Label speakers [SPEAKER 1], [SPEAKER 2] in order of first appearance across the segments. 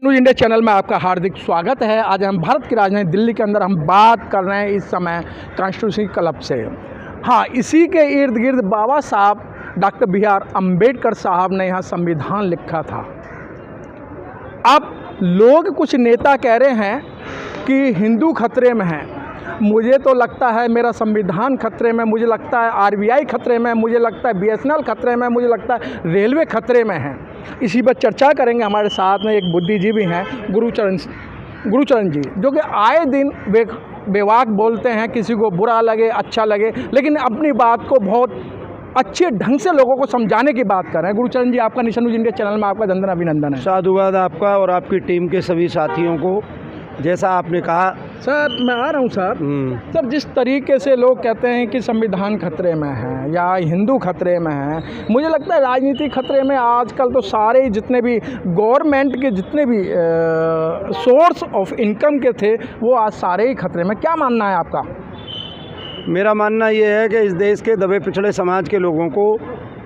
[SPEAKER 1] News India channel में आपका हार्दिक स्वागत है। आज हम भारत की राजधानी दिल्ली के अंदर हम बात कर रहे हैं इस समय कॉन्स्टिट्यूशन क्लब से। हाँ, इसी के इर्द गिर्द बाबा साहब डॉक्टर बी.आर. अम्बेडकर साहब ने यहाँ संविधान लिखा था। अब लोग कुछ नेता कह रहे हैं कि हिंदू खतरे में हैं। मुझे तो लगता है मेरा संविधान खतरे में, मुझे लगता है आरबीआई खतरे में, मुझे लगता है बीएसएनएल खतरे में, मुझे लगता है रेलवे खतरे में है। इसी पर चर्चा करेंगे। हमारे साथ में एक बुद्धिजीवी हैं गुरुचरण जी, जो कि आए दिन बेवाक बोलते हैं, किसी को बुरा लगे अच्छा लगे, लेकिन अपनी बात को बहुत अच्छे ढंग से लोगों को समझाने की बात कर रहे हैं। गुरुचरण जी, आपका नेशन न्यूज़ इंडिया चैनल में आपका धन्यवाद अभिनंदन है।
[SPEAKER 2] साधुवाद आपका और आपकी टीम के सभी साथियों को। जैसा आपने कहा
[SPEAKER 1] सर, मैं आ रहा हूँ सर, जिस तरीके से लोग कहते हैं कि संविधान खतरे में है या हिंदू खतरे में है, मुझे लगता है राजनीति खतरे में। आजकल तो सारे जितने भी गवर्नमेंट के जितने भी सोर्स ऑफ इनकम के थे, वो आज सारे ही खतरे में। क्या मानना है आपका?
[SPEAKER 2] मेरा मानना ये है कि इस देश के दबे पिछड़े समाज के लोगों को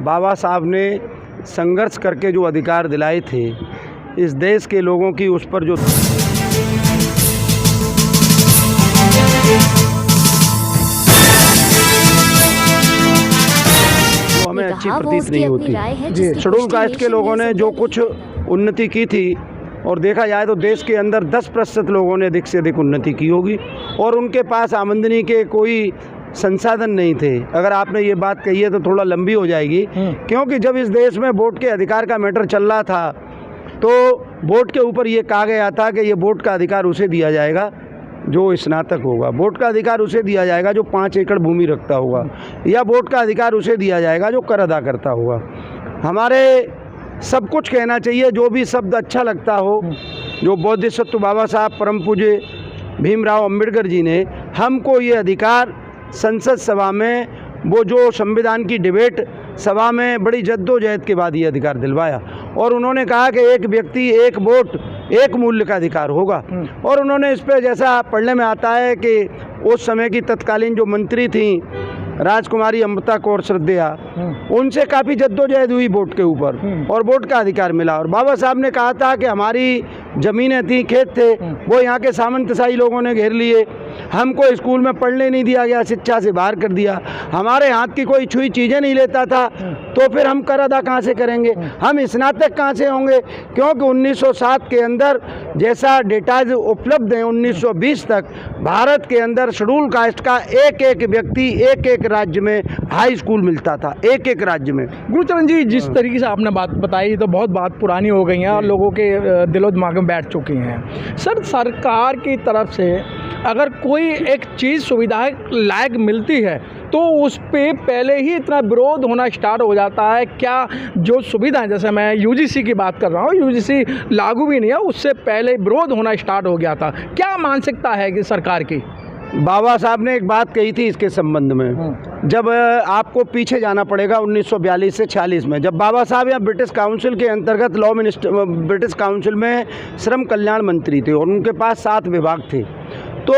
[SPEAKER 2] बाबा साहब ने संघर्ष करके जो अधिकार दिलाए थे, इस देश के लोगों की उस पर जो हमें अच्छी प्रतीत नहीं होती। शेड्यूल कास्ट के लोगों ने जो कुछ उन्नति की थी, और देखा जाए तो देश के अंदर 10% लोगों ने अधिक से अधिक उन्नति की होगी, और उनके पास आमदनी के कोई संसाधन नहीं थे। अगर आपने ये बात कही है तो थोड़ा लंबी हो जाएगी, क्योंकि जब इस देश में वोट के अधिकार का मैटर चल रहा था, तो वोट के ऊपर ये कहा गया था कि ये वोट का अधिकार उसे दिया जाएगा जो स्नातक होगा, वोट का अधिकार उसे दिया जाएगा जो 5 एकड़ भूमि रखता होगा, या वोट का अधिकार उसे दिया जाएगा जो कर अदा करता होगा। हमारे सब कुछ कहना चाहिए, जो भी शब्द अच्छा लगता हो। जो बोधिसत्व बाबा साहब परम पूज्य भीमराव अम्बेडकर जी ने हमको ये अधिकार संसद सभा में, वो जो संविधान की डिबेट सभा में बड़ी जद्दोजहद के बाद ये अधिकार दिलवाया, और उन्होंने कहा कि एक व्यक्ति एक वोट एक मूल्य का अधिकार होगा। और उन्होंने इस पर, जैसा पढ़ने में आता है कि उस समय की तत्कालीन जो मंत्री थी राजकुमारी अमृता कौर श्रद्धेया, उनसे काफ़ी जद्दोजहद हुई वोट के ऊपर, और वोट का अधिकार मिला। और बाबा साहब ने कहा था कि हमारी ज़मीनें थी, खेत थे, वो यहाँ के सामंतशाही लोगों ने घेर लिए, हमको स्कूल में पढ़ने नहीं दिया गया, शिक्षा से बाहर कर दिया, हमारे हाथ की कोई छुई चीज़ें नहीं लेता था, तो फिर हम कर अदा कहाँ से करेंगे, हम स्नातक कहाँ से होंगे? क्योंकि 1907 के अंदर जैसा डेटाज उपलब्ध है, 1920 तक भारत के अंदर शेड्यूल कास्ट का एक एक व्यक्ति एक एक राज्य में हाई स्कूल मिलता था, एक एक राज्य में।
[SPEAKER 1] गुरुचरण जी, जिस तरीके से आपने बात बताई, तो बहुत बात पुरानी हो गई है और लोगों के दिलो दिमाग में बैठ चुकी हैं। सर, सरकार की तरफ से अगर कोई एक चीज़ सुविधा लायक मिलती है, तो उस पे पहले ही इतना विरोध होना स्टार्ट हो जाता है। क्या जो सुविधाएं, जैसे मैं यूजीसी की बात कर रहा हूँ, यूजीसी लागू भी नहीं है, उससे पहले विरोध होना स्टार्ट हो गया था। क्या मानसिकता है कि सरकार की?
[SPEAKER 2] बाबा साहब ने एक बात कही थी इसके संबंध में, जब आपको पीछे जाना पड़ेगा 1942 से 46 में, जब बाबा साहब यहाँ ब्रिटिश काउंसिल के अंतर्गत लॉ मिनिस्टर, ब्रिटिश काउंसिल में श्रम कल्याण मंत्री थे, और उनके पास 7 विभाग थे। तो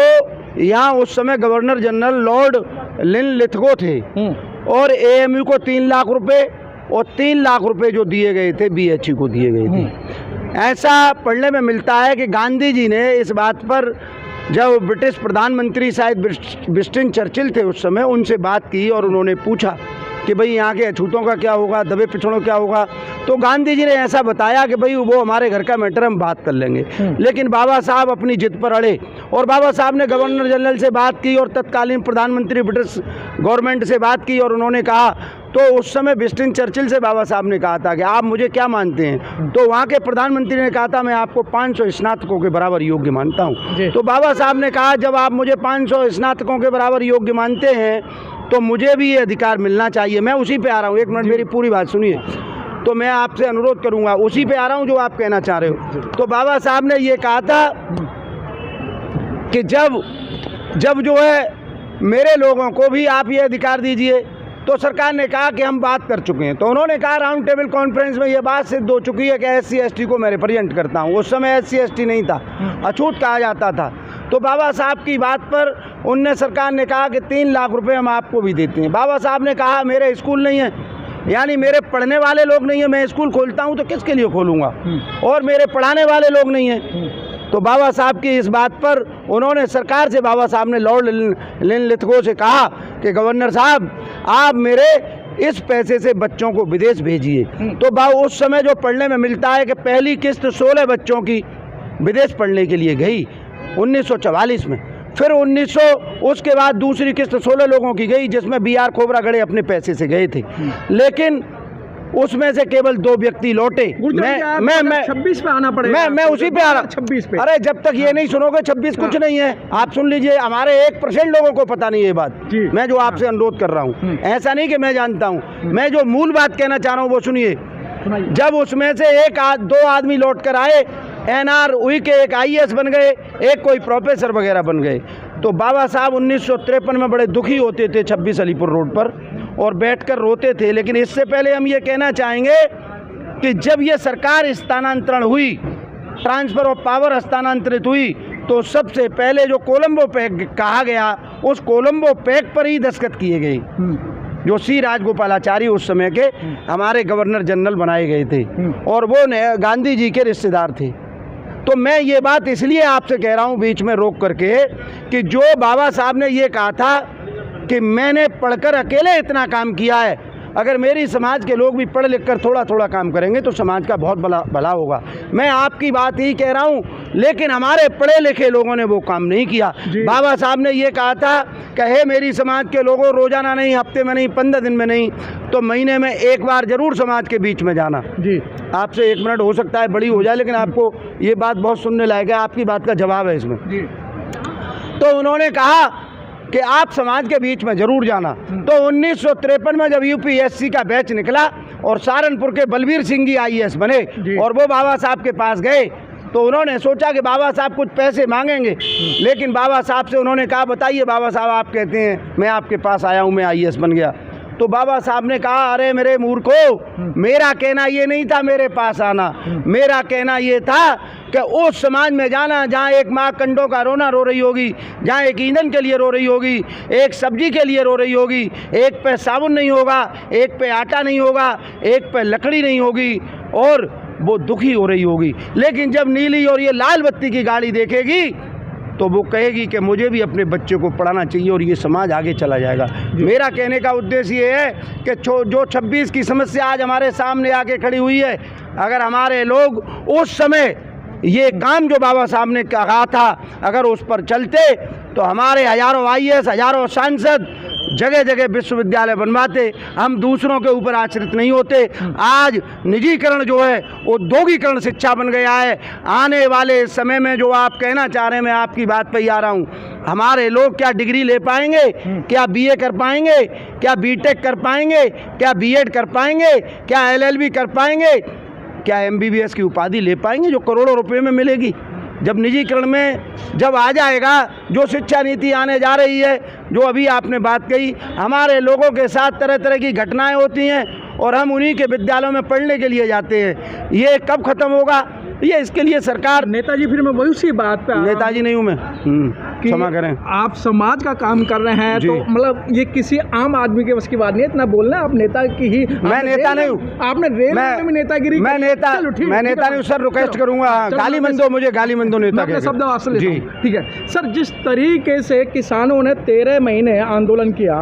[SPEAKER 2] यहाँ उस समय गवर्नर जनरल लॉर्ड लिनलिथगो थे, और एएमयू को 3 लाख रुपए, और 3 लाख रुपए जो दिए गए थे बीएचयू को दिए गए थे। ऐसा पढ़ने में मिलता है कि गांधी जी ने इस बात पर, जब ब्रिटिश प्रधानमंत्री शायद विंस्टन चर्चिल थे उस समय, उनसे बात की और उन्होंने पूछा कि भाई यहाँ के अछूतों का क्या होगा, दबे पिछड़ों क्या होगा। तो गांधी जी ने ऐसा बताया कि भाई वो हमारे घर का मैटर, हम बात कर लेंगे। लेकिन बाबा साहब अपनी जिद पर अड़े, और बाबा साहब ने गवर्नर जनरल से बात की और तत्कालीन प्रधानमंत्री ब्रिटिश गवर्नमेंट से बात की, और उन्होंने कहा, तो उस समय विंस्टन चर्चिल से बाबा साहब ने कहा था कि आप मुझे क्या मानते हैं? तो वहाँ के प्रधानमंत्री ने कहा था, मैं आपको 500 स्नातकों के बराबर योग्य मानता हूँ। तो बाबा साहब ने कहा, जब आप मुझे 500 स्नातकों के बराबर योग्य मानते हैं, तो मुझे भी ये अधिकार मिलना चाहिए। मैं उसी पे आ रहा हूँ, 1 मिनट मेरी पूरी बात सुनिए। तो मैं आपसे अनुरोध करूँगा, उसी पे आ रहा हूँ जो आप कहना चाह रहे हो। तो बाबा साहब ने ये कहा था कि जब जो है मेरे लोगों को भी आप ये अधिकार दीजिए। तो सरकार ने कहा कि हम बात कर चुके हैं। तो उन्होंने कहा, राउंड टेबल कॉन्फ्रेंस में ये बात सिद्ध हो चुकी है कि SC/ST को मैं रिप्रेजेंट करता हूँ। उस समय SC/ST नहीं था, अछूत कहा जाता था। तो बाबा साहब की बात पर उनने, सरकार ने कहा कि 3 लाख रुपए हम आपको भी देते हैं। बाबा साहब ने कहा, मेरे स्कूल नहीं है, यानी मेरे पढ़ने वाले लोग नहीं है। मैं स्कूल खोलता हूँ तो किसके लिए खोलूँगा, और मेरे पढ़ाने वाले लोग नहीं हैं। तो बाबा साहब की इस बात पर उन्होंने सरकार से, बाबा साहब ने लॉर्ड लिनलिथगो से कहा कि गवर्नर साहब आप मेरे इस पैसे से बच्चों को विदेश भेजिए। तो उस समय जो पढ़ने में मिलता है कि पहली किस्त 16 बच्चों की विदेश पढ़ने के लिए गई 1944 में। फिर 1900 उसके बाद दूसरी किस्त 16 लोगों की गई, जिसमें BR खोबरागढ़े अपने पैसे से गए थे, लेकिन उसमें से केवल 2 व्यक्ति लौटे। मैं
[SPEAKER 1] 26 पे आना पड़ेगा।
[SPEAKER 2] मैं उसी पे आ रहा,
[SPEAKER 1] 26 पे।
[SPEAKER 2] अरे जब तक ये नहीं सुनोगे 26 कुछ नहीं है। आप सुन लीजिए, हमारे 1% लोगों को पता नहीं ये बात। मैं जो आपसे अनुरोध कर रहा हूँ, ऐसा नहीं कि मैं जानता हूँ, मैं जो मूल बात कहना चाह रहा हूँ वो सुनिए। जब उसमें से 2 आदमी लौट कर आए, NRUI के एक IAS बन गए, एक कोई प्रोफेसर वगैरह बन गए। तो बाबा साहब 1953 में बड़े दुखी होते थे 26 अलीपुर रोड पर, और बैठकर रोते थे। लेकिन इससे पहले हम ये कहना चाहेंगे कि जब ये सरकार स्थानांतरण हुई, ट्रांसफ़र ऑफ पावर हस्तांतरित हुई, तो सबसे पहले जो कोलंबो पैक्ट कहा गया, उस कोलंबो पैक्ट पर ही दस्तखत किए गए, जो C राजगोपालाचारी उस समय के हमारे गवर्नर जनरल बनाए गए थे, और वो गांधी जी के रिश्तेदार थे। तो मैं ये बात इसलिए आपसे कह रहा हूँ बीच में रोक करके कि जो बाबा साहब ने ये कहा था कि मैंने पढ़कर अकेले इतना काम किया है, अगर मेरी समाज के लोग भी पढ़ लिख कर थोड़ा थोड़ा काम करेंगे तो समाज का बहुत भला होगा। मैं आपकी बात ही कह रहा हूँ, लेकिन हमारे पढ़े लिखे लोगों ने वो काम नहीं किया। बाबा साहब ने ये कहा था कि हे मेरी समाज के लोगों, रोजाना नहीं, हफ्ते में नहीं, 15 दिन में नहीं, तो महीने में एक बार जरूर समाज के बीच में जाना। जी आपसे 1 मिनट हो सकता है बड़ी हो जाए, लेकिन आपको ये बात बहुत सुनने लायक है, आपकी बात का जवाब है इसमें। तो उन्होंने कहा कि आप समाज के बीच में जरूर जाना। तो 1953 में जब UPSC का बैच निकला और सहारनपुर के बलबीर सिंह जी IAS बने और वो बाबा साहब के पास गए, तो उन्होंने सोचा कि बाबा साहब कुछ पैसे मांगेंगे, लेकिन बाबा साहब से उन्होंने कहा बताइए बाबा साहब, आप कहते हैं मैं आपके पास आया हूँ, मैं IAS बन गया। तो बाबा साहब ने कहा अरे मेरे मूर्खों, मेरा कहना ये नहीं था मेरे पास आना, मेरा कहना ये था कि उस समाज में जाना जहाँ एक माँ कंडों का रोना रो रही होगी, जहाँ एक ईंधन के लिए रो रही होगी, एक सब्जी के लिए रो रही होगी, एक पे साबुन नहीं होगा, एक पे आटा नहीं होगा, एक पे लकड़ी नहीं होगी, और वो दुखी हो रही होगी। लेकिन जब नीली और ये लाल बत्ती की गाड़ी देखेगी तो वो कहेगी कि मुझे भी अपने बच्चे को पढ़ाना चाहिए और ये समाज आगे चला जाएगा। मेरा कहने का उद्देश्य ये है कि जो 26 की समस्या आज हमारे सामने आके खड़ी हुई है, अगर हमारे लोग उस समय ये काम जो बाबा साहब ने कहा था अगर उस पर चलते, तो हमारे हजारों IAS, हजारों सांसद जगह जगह विश्वविद्यालय बनवाते, हम दूसरों के ऊपर आश्रित नहीं होते। आज निजीकरण जो है वो दोगीकरण शिक्षा बन गया है। आने वाले समय में जो आप कहना चाह रहे हैं, मैं आपकी बात पे ही आ रहा हूँ, हमारे लोग क्या डिग्री ले पाएंगे, क्या BA कर पाएंगे, क्या BTech कर पाएंगे, क्या B.Ed कर पाएंगे, क्या LLB कर पाएंगे, क्या MBBS की उपाधि ले पाएंगे जो करोड़ों रुपए में मिलेगी? जब निजीकरण में जब आ जाएगा, जो शिक्षा नीति आने जा रही है, जो अभी आपने बात कही, हमारे लोगों के साथ तरह तरह की घटनाएं होती हैं और हम उन्हीं के विद्यालयों में पढ़ने के लिए जाते हैं। ये कब खत्म होगा? ये इसके लिए सरकार,
[SPEAKER 1] नेताजी, फिर मैं वही उसी बात पे
[SPEAKER 2] नेताजी नहीं हूँ मैं, क्षमा करें,
[SPEAKER 1] आप समाज का काम कर रहे हैं, तो मतलब ये किसी आम आदमी के बस की बात नहीं है इतना बोलना। आप नेता की ही,
[SPEAKER 2] मैं नेता नहीं हूँ,
[SPEAKER 1] आपने रेल में नेतागिरी,
[SPEAKER 2] मैं नेता नहीं हूँ सर, रिक्वेस्ट करूंगा, गाली मत दो मुझे, गाली मत दो नेता के
[SPEAKER 1] शब्द आपसे जी। ठीक है सर, जिस तरीके से किसानों ने 13 महीने आंदोलन किया,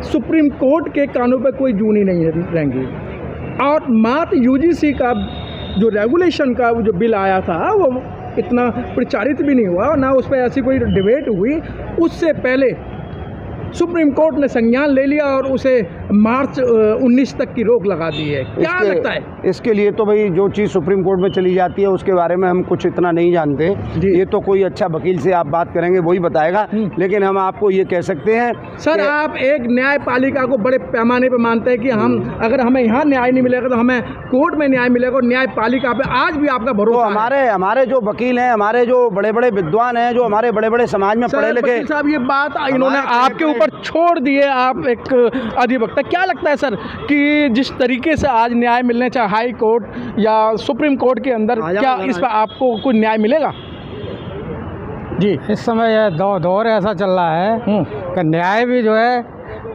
[SPEAKER 1] सुप्रीम कोर्ट के कानों पे कोई जूनी नहीं रहेंगी, और मात्र UGC का जो रेगुलेशन का जो बिल आया था वो इतना प्रचारित भी नहीं हुआ, और ना उस पर ऐसी कोई डिबेट हुई। उससे पहले सुप्रीम कोर्ट ने संज्ञान ले लिया और उसे मार्च 19 तक की रोक लगा दी है। क्या लगता है
[SPEAKER 2] इसके लिए? तो भाई जो चीज़ सुप्रीम कोर्ट में चली जाती है उसके बारे में हम कुछ इतना नहीं जानते, ये तो कोई अच्छा वकील से आप बात करेंगे वही बताएगा। लेकिन हम आपको ये कह सकते हैं
[SPEAKER 1] सर, आप एक न्यायपालिका को बड़े पैमाने पर मानते हैं कि हम अगर हमें यहाँ न्याय नहीं मिलेगा तो हमें कोर्ट में न्याय मिलेगा, और न्यायपालिका पे आज भी आपका भरोसा?
[SPEAKER 2] तो हमारे जो वकील हैं, हमारे जो बड़े बड़े विद्वान हैं, जो हमारे बड़े बड़े समाज में पढ़े लिखे
[SPEAKER 1] साहब, ये बात इन्होंने आपके ऊपर छोड़ दिए, आप एक अधिवक्ता, क्या लगता है सर कि जिस तरीके से आज न्याय मिलने, चाहे हाई कोर्ट या सुप्रीम कोर्ट के अंदर, क्या इस पर आपको कुछ न्याय मिलेगा?
[SPEAKER 3] जी, इस समय यह दौर ऐसा चल रहा है कि न्याय भी जो है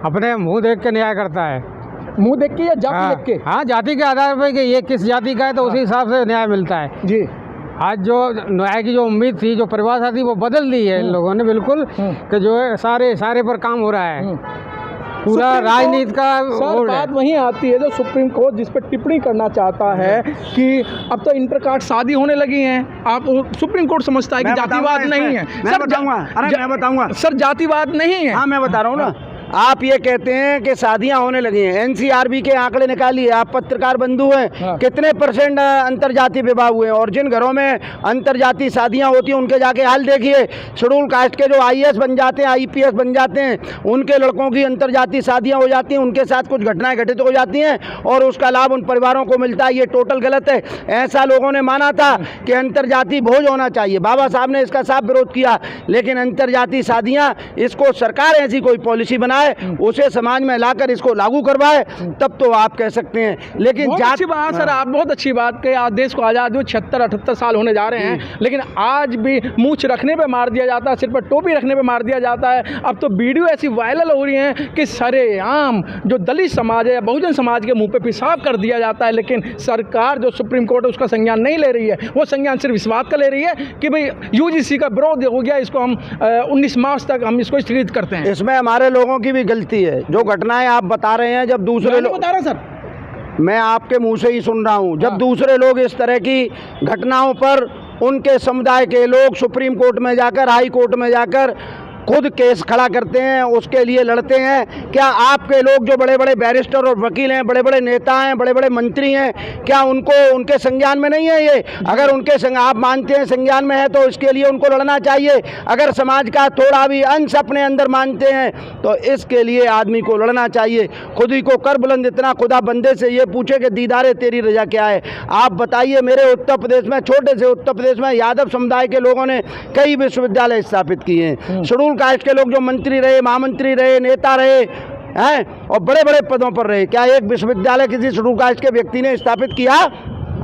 [SPEAKER 3] अपने मुंह देख के न्याय करता है।
[SPEAKER 1] मुंह देख के या जाति देख के?
[SPEAKER 3] हाँ, जाति के आधार पर कि ये किस जाति का है तो उसी हिसाब से न्याय मिलता है
[SPEAKER 1] जी।
[SPEAKER 3] आज जो न्याय की जो उम्मीद थी, जो परिभाषा थी, वो बदल दी है इन लोगों ने बिल्कुल कि जो है सारे पर काम हो रहा है, पूरा राजनीति का
[SPEAKER 1] सर बात वहीं आती है जो सुप्रीम कोर्ट जिस पर टिप्पणी करना चाहता है कि अब तो इंटरकास्ट शादी होने लगी हैं। आप सुप्रीम कोर्ट समझता है कि जातिवाद नहीं है।
[SPEAKER 2] मैं बताऊंगा
[SPEAKER 1] सर, जातिवाद नहीं है।
[SPEAKER 2] हाँ, मैं बता रहा हूँ ना। आप ये कहते हैं कि शादियां होने लगी हैं, एनसीआरबी के आंकड़े निकालिए, आप पत्रकार बंधु हैं,
[SPEAKER 1] हाँ।
[SPEAKER 2] कितने % अंतर्जातीय विवाह हुए हैं, और जिन घरों में अंतर्जातीय शादियां होती हैं उनके जाके हाल देखिए। शेड्यूल कास्ट के जो IAS बन जाते हैं, IPS बन जाते हैं, उनके लड़कों की अंतर्जातीय शादियां हो जाती हैं, उनके साथ कुछ घटनाएं घटित हो जाती हैं और उसका लाभ उन परिवारों को मिलता है। ये टोटल गलत है। ऐसा लोगों ने माना था कि अंतर्जातीय भोज होना चाहिए, बाबा साहब ने इसका साफ विरोध किया, लेकिन अंतर्जातीय शादियां, इसको सरकार ऐसी कोई पॉलिसी बनाए, उसे समाज में लाकर इसको लागू करवाए, तब तो आप कह सकते हैं। लेकिन
[SPEAKER 1] बहुत अच्छी बात सर, आप बहुत अच्छी बात कही। आज देश को आज़ाद हुए 76-78 साल होने जा रहे हैं, लेकिन आज भी मूछ रखने पे मार दिया जाता है, सिर पर टोपी रखने पे मार दिया जाता है। अब तो वीडियो ऐसी वायरल हो रही हैं कि सरेआम जो दलित समाज है, बहुजन समाज के मुंह पे पेशाब कर दिया जाता है, लेकिन सरकार जो सुप्रीम कोर्ट है उसका संज्ञान नहीं ले रही है। वो संज्ञान सिर्फ इस बात का ले रही है कि भाई UGC का विरोध हो गया, इसको हम 19 मार्च तक हम इसको स्थगित करते हैं।
[SPEAKER 2] इसमें हमारे लोगों की भी गलती है। जो घटनाएं आप बता रहे हैं, जब दूसरे लोग
[SPEAKER 1] बता रहे हैं सर,
[SPEAKER 2] मैं आपके मुंह से ही सुन रहा हूं, जब दूसरे लोग इस तरह की घटनाओं पर उनके समुदाय के लोग सुप्रीम कोर्ट में जाकर, हाई कोर्ट में जाकर खुद केस खड़ा करते हैं, उसके लिए लड़ते हैं, क्या आपके लोग जो बड़े बड़े बैरिस्टर और वकील हैं, बड़े बड़े नेता हैं, बड़े बड़े मंत्री हैं, क्या उनको उनके संज्ञान में नहीं है ये? अगर उनके आप मानते हैं संज्ञान में है तो इसके लिए उनको लड़ना चाहिए। अगर समाज का थोड़ा भी अंश अपने अंदर मानते हैं तो इसके लिए आदमी को लड़ना चाहिए। खुद ही को कर बुलंद इतना, खुदा बंदे से ये पूछे कि दीदारे तेरी रजा क्या है। आप बताइए, मेरे उत्तर प्रदेश में, छोटे से उत्तर प्रदेश में यादव समुदाय के लोगों ने कई विश्वविद्यालय स्थापित किए हैं। शेड्यूल कास्ट के लोग जो मंत्री रहे, महामंत्री रहे, नेता रहे हैं और बड़े बड़े पदों पर रहे, क्या एक विश्वविद्यालय किसी शेड्यूल कास्ट के व्यक्ति ने स्थापित किया?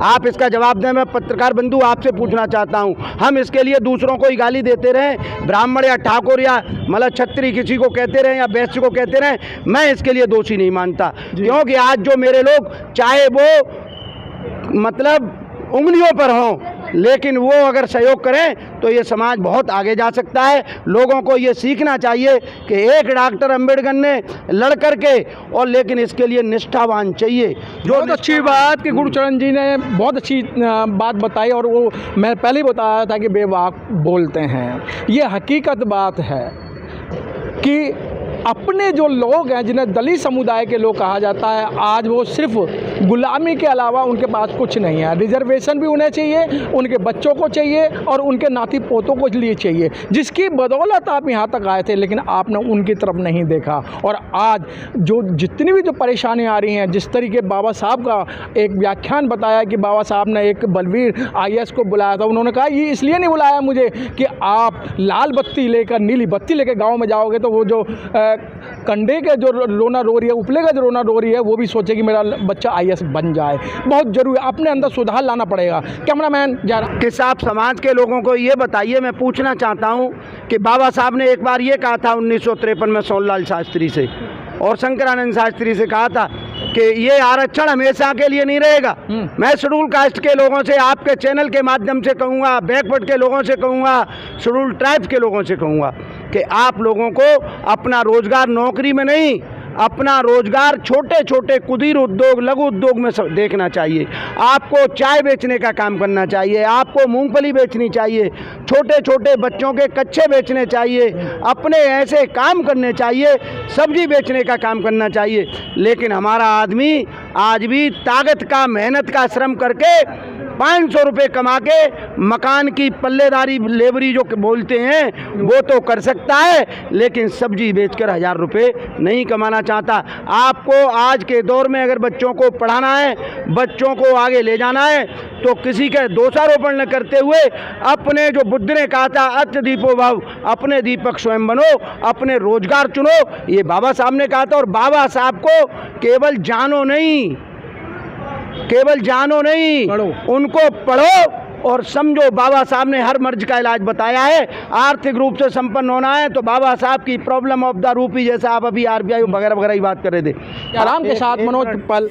[SPEAKER 2] आप इसका जवाब दें। मैं पत्रकार बंधु आपसे पूछना चाहता हूं, हम इसके लिए दूसरों को ही गाली देते रहे, ब्राह्मण या ठाकुर या मतलब छत्री किसी को कहते रहे या वैश्य को कहते रहे, मैं इसके लिए दोषी नहीं मानता। क्योंकि आज जो मेरे लोग, चाहे वो मतलब उंगलियों पर हों, लेकिन वो अगर सहयोग करें तो ये समाज बहुत आगे जा सकता है। लोगों को ये सीखना चाहिए कि एक डॉक्टर अंबेडकर ने लड़ करके, और लेकिन इसके लिए निष्ठावान चाहिए। जो
[SPEAKER 1] बहुत अच्छी बात कि गुरुचरण जी ने बहुत अच्छी बात बताई, और वो मैं पहले ही बताया था कि बेवाक बोलते हैं। ये हकीकत बात है कि अपने जो लोग हैं, जिन्हें दलित समुदाय के लोग कहा जाता है, आज वो सिर्फ गुलामी के अलावा उनके पास कुछ नहीं है। रिजर्वेशन भी उन्हें चाहिए, उनके बच्चों को चाहिए और उनके नाती पोतों को लिए चाहिए, जिसकी बदौलत आप यहाँ तक आए थे, लेकिन आपने उनकी तरफ नहीं देखा। और आज जो जितनी भी जो परेशानियाँ आ रही हैं, जिस तरीके बाबा साहब का एक व्याख्यान बताया कि बाबा साहब ने एक बलवीर IAS को बुलाया था, उन्होंने कहा ये इसलिए नहीं बुलाया मुझे कि आप लाल बत्ती लेकर, नीली बत्ती लेकर गाँव में जाओगे तो वो जो कंडे के जो रोना रो रही है, उपले का जो रोना रो रही है, वो भी सोचे कि मेरा बच्चा IAS बन जाए। बहुत जरूरी है, अपने अंदर सुधार लाना पड़ेगा। कैमरामैन जा रहा
[SPEAKER 2] कि आप समाज के लोगों को ये बताइए, मैं पूछना चाहता हूँ कि बाबा साहब ने एक बार ये कहा था 1953 में सोनलाल शास्त्री से और शंकरानंद शास्त्री से कहा था कि ये आरक्षण हमेशा के लिए नहीं रहेगा। मैं शेड्यूल कास्ट के लोगों से, आपके चैनल के माध्यम से कहूँगा, बैकवर्ड के लोगों से कहूँगा, शेड्यूल ट्राइब के लोगों से कहूँगा कि आप लोगों को अपना रोजगार नौकरी में नहीं, अपना रोजगार छोटे छोटे कुटीर उद्योग, लघु उद्योग में देखना चाहिए। आपको चाय बेचने का काम करना चाहिए, आपको मूंगफली बेचनी चाहिए, छोटे छोटे बच्चों के कच्चे बेचने चाहिए, अपने ऐसे काम करने चाहिए, सब्जी बेचने का काम करना चाहिए। लेकिन हमारा आदमी आज भी ताकत का, मेहनत का श्रम करके 500 रुपये कमा के मकान की पल्लेदारी, लेबरी जो बोलते हैं, वो तो कर सकता है, लेकिन सब्जी बेचकर 1000 रुपये नहीं कमाना चाहता। आपको आज के दौर में अगर बच्चों को पढ़ाना है, बच्चों को आगे ले जाना है, तो किसी का दोषारोपण न करते हुए अपने जो बुद्ध ने कहा था अत्य दीपो भव, अपने दीपक स्वयं बनो, अपने रोजगार चुनो, ये बाबा साहब ने कहा था। और बाबा साहब को केवल जानो नहीं,
[SPEAKER 1] पढ़ो।
[SPEAKER 2] उनको पढ़ो, और समझो बाबा साहब ने हर मर्ज का इलाज बताया है। आर्थिक रूप से संपन्न होना है तो बाबा साहब की प्रॉब्लम ऑफ द रूपी, जैसे आप अभी RBI वगैरह वगैरह की बात कर रहे थे।
[SPEAKER 1] आराम के साथ मनोज पिप्पल।